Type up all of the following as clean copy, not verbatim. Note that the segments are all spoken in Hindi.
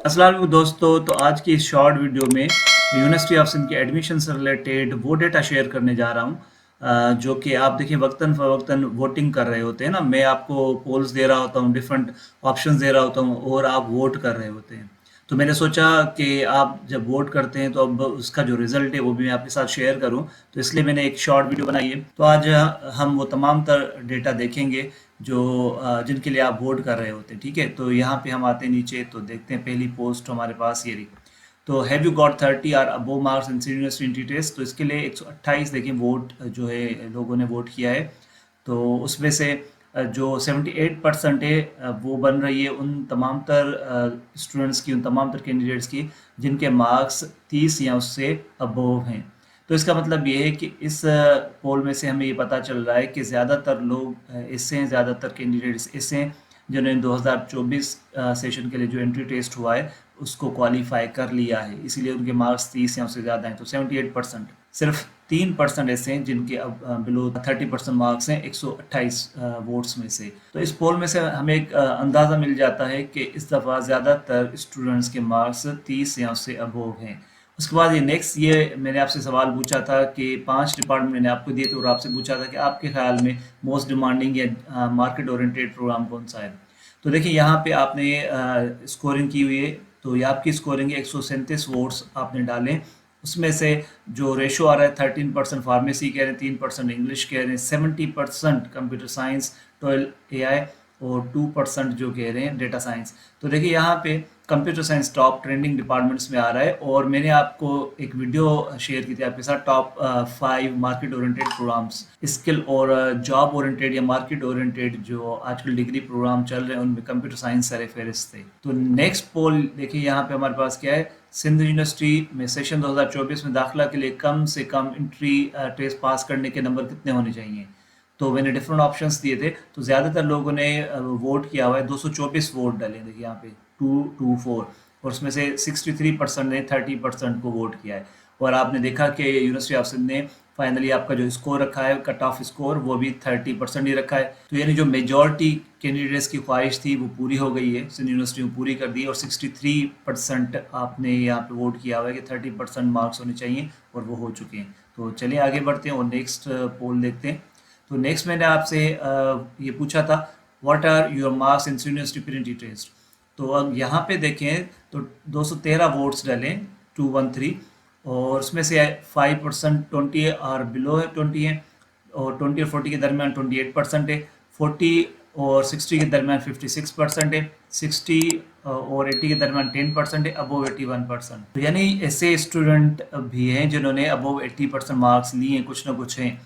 अस्सलाम वालेकुम दोस्तों। तो आज की इस शॉर्ट वीडियो में यूनिवर्सिटी ऑफ सिंध के एडमिशन से रिलेटेड वो डेटा शेयर करने जा रहा हूँ जो कि आप देखिए वक्तन फ़वक्तन वोटिंग कर रहे होते हैं ना। मैं आपको पोल्स दे रहा होता हूँ, डिफरेंट ऑप्शंस दे रहा होता हूँ और आप वोट कर रहे होते हैं। तो मैंने सोचा कि आप जब वोट करते हैं तो अब उसका जो रिज़ल्ट है वो भी मैं आपके साथ शेयर करूं, तो इसलिए मैंने एक शॉर्ट वीडियो बनाई है। तो आज हम वो तमाम तर डेटा देखेंगे जो जिनके लिए आप वोट कर रहे होते हैं। ठीक है, तो यहाँ पे हम आते हैं नीचे तो देखते हैं पहली पोस्ट हमारे पास ये रही। तो have you got 30 or above marks in university test. तो इसके लिए 128 देखिए वोट जो है लोगों ने वोट किया है। तो उसमें से जो 78% है वो बन रही है उन तमाम तर स्टूडेंट्स की, उन तमाम तर कैंडिडेट्स की जिनके मार्क्स 30 या उससे अबव हैं। तो इसका मतलब ये है कि इस पोल में से हमें ये पता चल रहा है कि ज़्यादातर लोग इससे हैं, ज़्यादातर कैंडिडेट्स इससे हैं जिन्होंने 2024 सेशन के लिए जो एंट्री टेस्ट हुआ है उसको क्वालिफाई कर लिया है, इसीलिए उनके मार्क्स 30 या उससे ज़्यादा हैं। तो 78%, सिर्फ 3% ऐसे हैं जिनके अब बिलो 30% मार्क्स हैं 128 वोट्स में से। तो इस पोल में से हमें एक अंदाज़ा मिल जाता है कि इस दफ़ा ज़्यादातर स्टूडेंट्स के मार्क्स 30 या उससे अबोव हैं। उसके बाद ये नेक्स्ट, ये मैंने आपसे सवाल पूछा था कि 5 डिपार्टमेंट मैंने आपको दिए थे और आपसे पूछा था कि आपके ख्याल में मोस्ट डिमांडिंग या मार्केट ओरिएंटेड प्रोग्राम कौन सा है। तो देखिए यहाँ पे आपने स्कोरिंग की हुई है। तो ये आपकी स्कोरिंग है, 137 वोट्स आपने डाले। उसमें से जो रेशो आ रहा है 13% फार्मेसी कह रहे हैं, 3% इंग्लिश कह रहे हैं, 70% कंप्यूटर साइंस, 12 एआई और 2% जो कह रहे हैं डेटा साइंस। तो देखिए यहाँ पे computer science top trending departments में आ रहा है और मैंने आपको एक वीडियो शेयर की थी आपके साथ, top 5 market oriented programs, skill और जॉब ओरिएंटेड या मार्केट ओरिएंटेड जो आजकल डिग्री प्रोग्राम चल रहे हैं उनमें कंप्यूटर साइंस सर फहरिस्त थे। तो नेक्स्ट पोल देखिए यहाँ पे हमारे पास क्या है। सिंध यूनिवर्सिटी में सेशन 2024 में दाखिला के लिए कम से कम इंट्री टेस्ट पास करने के नंबर कितने होने चाहिए। तो मैंने डिफरेंट ऑप्शंस दिए थे। तो ज़्यादातर लोगों ने वोट किया हुआ है, 224 वोट डाले देखिए यहाँ पे 224, और उसमें से 63% ने 30% को वोट किया है। और आपने देखा कि यूनिवर्सिटी ऑफ सिंध ने फाइनली आपका जो स्कोर रखा है, कट ऑफ स्कोर, वो भी 30% ही रखा है। तो यानी जो मेजॉरिटी कैंडिडेट्स की ख्वाहिश थी वो पूरी हो गई है, सिंध यूनिवर्सिटी में पूरी कर दी। और 63% आपने यहाँ पे वोट किया हुआ है कि 30% मार्क्स होने चाहिए और वो हो चुके हैं। तो चलिए आगे बढ़ते हैं और नेक्स्ट पोल देखते हैं। तो नेक्स्ट मैंने आपसे ये पूछा था what are your marks in university प्रिंटी टेस्ट। तो अब यहाँ पे देखें तो 213 वोट्स डालें, 213, और उसमें से 5% 20 और बिलो है, 20 है, और 20 और 40 के दरमियान 28% है, 40 और 60 के दरमियान 56% है, 60 और 80 के दरमियान 10% है, अबोव 81%। तो यानी ऐसे स्टूडेंट भी हैं जिन्होंने अबोव 80% मार्क्स लिए हैं, कुछ ना कुछ हैं।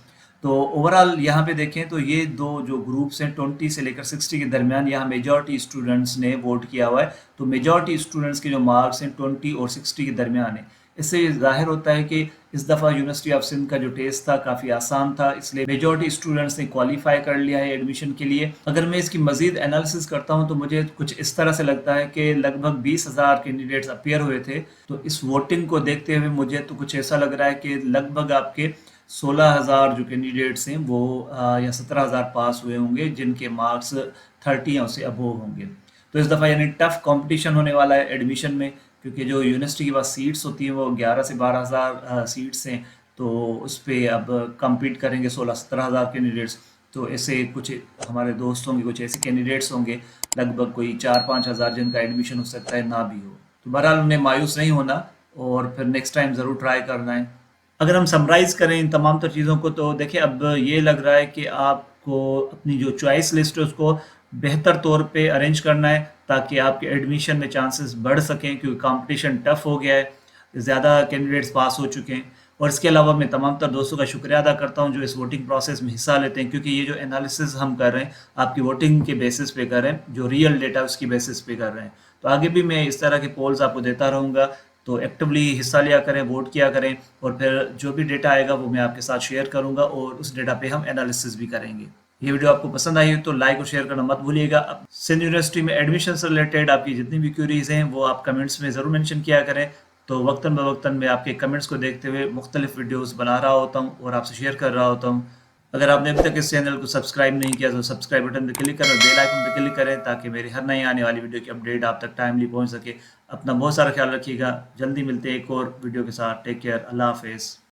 तो ओवरऑल यहाँ पे देखें तो ये दो जो ग्रुप्स हैं 20 से लेकर 60 के दरमियान, यहाँ मेजॉरिटी स्टूडेंट्स ने वोट किया हुआ है। तो मेजॉरिटी स्टूडेंट्स के जो मार्क्स हैं 20 और 60 के दरमियान है। इससे जाहिर होता है कि इस दफ़ा यूनिवर्सिटी ऑफ सिंध का जो टेस्ट था काफ़ी आसान था, इसलिए मेजॉरिटी स्टूडेंट्स ने क्वालिफाई कर लिया है एडमिशन के लिए। अगर मैं इसकी मजीद एनालिसिस करता हूँ तो मुझे कुछ इस तरह से लगता है कि लगभग 20,000 कैंडिडेट्स अपियर हुए थे। तो इस वोटिंग को देखते हुए मुझे तो कुछ ऐसा लग रहा है कि लगभग आपके 16,000 जो कैंडिडेट्स हैं वो या 17,000 पास हुए होंगे जिनके मार्क्स 30 या उससे अबोव होंगे। तो इस दफ़ा यानी टफ कंपटीशन होने वाला है एडमिशन में, क्योंकि जो यूनिवर्सिटी के पास सीट्स होती हैं वो 11 से 12,000 सीट्स हैं। तो उस पर अब कम्पीट करेंगे 16-17,000 कैंडिडेट्स। तो ऐसे कुछ हमारे दोस्त होंगे, कुछ ऐसे कैंडिडेट्स होंगे लगभग कोई 4-5 हज़ार जिनका एडमिशन हो सकता है ना भी हो। तो बहरहाल उन्हें मायूस नहीं होना और फिर नेक्स्ट टाइम ज़रूर ट्राई करना है। अगर हम समराइज करें इन तमाम तर चीज़ों को तो देखिए अब ये लग रहा है कि आपको अपनी जो चॉइस लिस्ट है उसको बेहतर तौर पे अरेंज करना है ताकि आपके एडमिशन में चांसेस बढ़ सकें, क्योंकि कंपटीशन टफ हो गया है, ज़्यादा कैंडिडेट्स पास हो चुके हैं। और इसके अलावा मैं तमाम तर दोस्तों का शुक्रिया अदा करता हूं जो इस वोटिंग प्रोसेस में हिस्सा लेते हैं, क्योंकि ये जो एनालिसिस हम कर रहे हैं आपकी वोटिंग के बेसिस पे कर रहे हैं, जो रियल डेटा उसकी बेसिस पे कर रहे हैं। तो आगे भी मैं इस तरह के पोल्स आपको देता रहूँगा, तो एक्टिवली हिस्सा लिया करें, वोट किया करें, और फिर जो भी डेटा आएगा वो मैं आपके साथ शेयर करूंगा और उस डेटा पे हम एनालिसिस भी करेंगे। ये वीडियो आपको पसंद आई हो तो लाइक और शेयर करना मत भूलिएगा। अब सिंध यूनिवर्सिटी में एडमिशन से रिलेटेड आपकी जितनी भी क्यूरीज हैं वो आप कमेंट्स में ज़रूर मेंशन किया करें। तो वक्तन ब वक्तन मैं आपके कमेंट्स को देखते हुए मुख्तलिफ वीडियोज़ बना रहा होता हूँ और आपसे शेयर कर रहा होता हूँ। अगर आपने अभी तक इस चैनल को सब्सक्राइब नहीं किया तो सब्सक्राइब बटन पर क्लिक करें और बेल आइकन पर क्लिक करें ताकि मेरी हर नई आने वाली वीडियो की अपडेट आप तक टाइमली पहुंच सके। अपना बहुत सारा ख्याल रखिएगा। जल्दी मिलते हैं एक और वीडियो के साथ। Take care. अल्लाह हाफिज़।